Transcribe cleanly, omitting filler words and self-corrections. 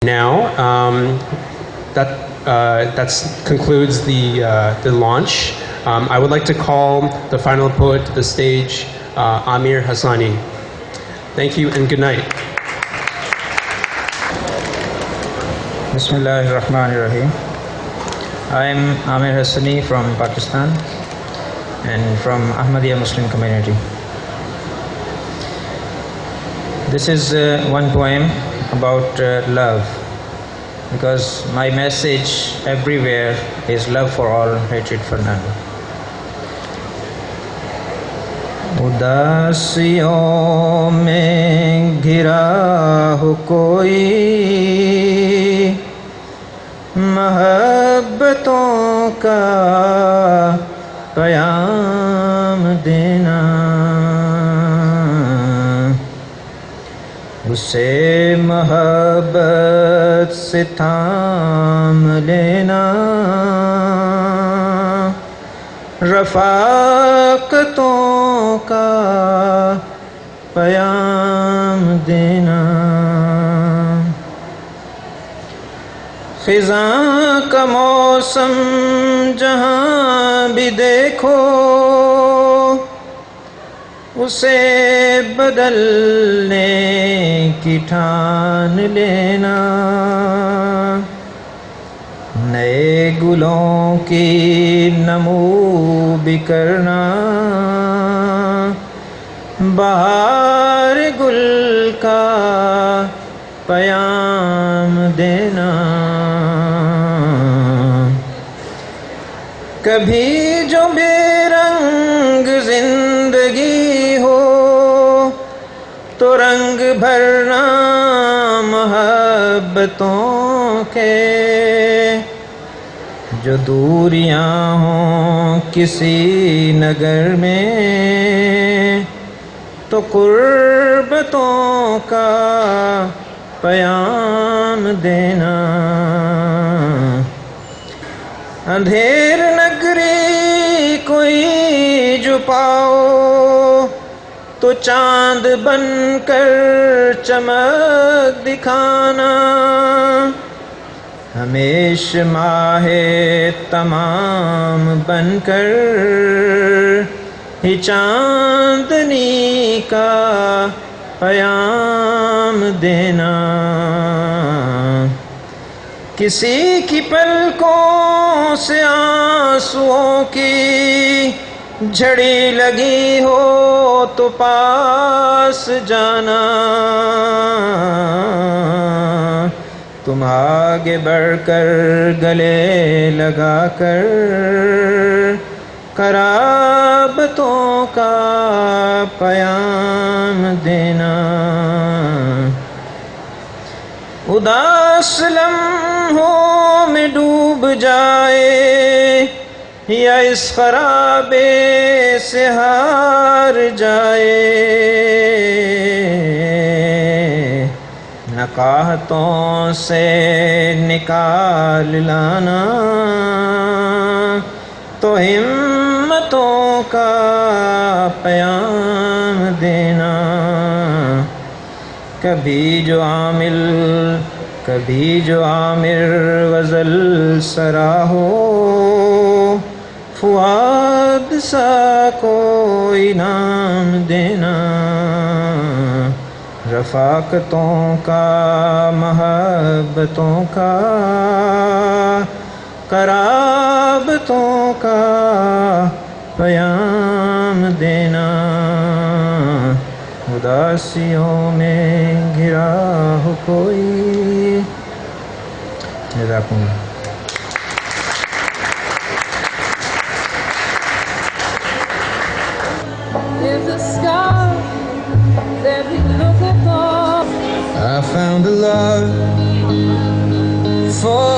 Now, that concludes the launch. I would like to call the final poet to the stage, Amir Hassani. Thank you and good night. Bismillahirrahmanirrahim. I am Amir Hassani from Pakistan and from Ahmadiyya Muslim community. This is one poem about love, because my message everywhere is love for all, hatred for none. उदासियों में घिरा हो कोई महब्बतों का पैगाम देना, उसे मोहब्बत से थाम लेना, रफ़ाक़तों का पैगाम देना। ख़िज़ां का मौसम जहाँ भी देखो, उसे बदलने की ठान लेना, नए गुलों की नमो भी करना, बहार गुल का पैगाम देना। कभी जो बेरंग जिंदगी हो, तो रंग भरना मोहब्बतों के, जो दूरियां हों किसी नगर में, तो कुर्बतों का पैगाम देना। अंधेर नगरी कोई जो पाओ, तो चांद बनकर चमक दिखाना, हमेशा माहे तमाम बनकर ही चांदनी का पैगाम देना। किसी की पलकों से आंसुओं की झड़ी लगी हो, तो पास जाना, तुम आगे बढ़कर गले लगाकर कराबतों का पैगाम देना। उदास लम्हों में डूब जाए, या इस खराबे से हार जाए, नकाहतों से निकाल लाना, तो हिम्मतों का पैगाम देना। कभी जो आमिर गज़ल सरा हो, फुआद सा को इनाम देना, रफ़ाक़तों का महब्बतों का कराबतों का पैगाम देना। उदासियों में घिरा हो कोई। जज़ाकुमुल्लाह। Is a sky that we look upon. I found a love for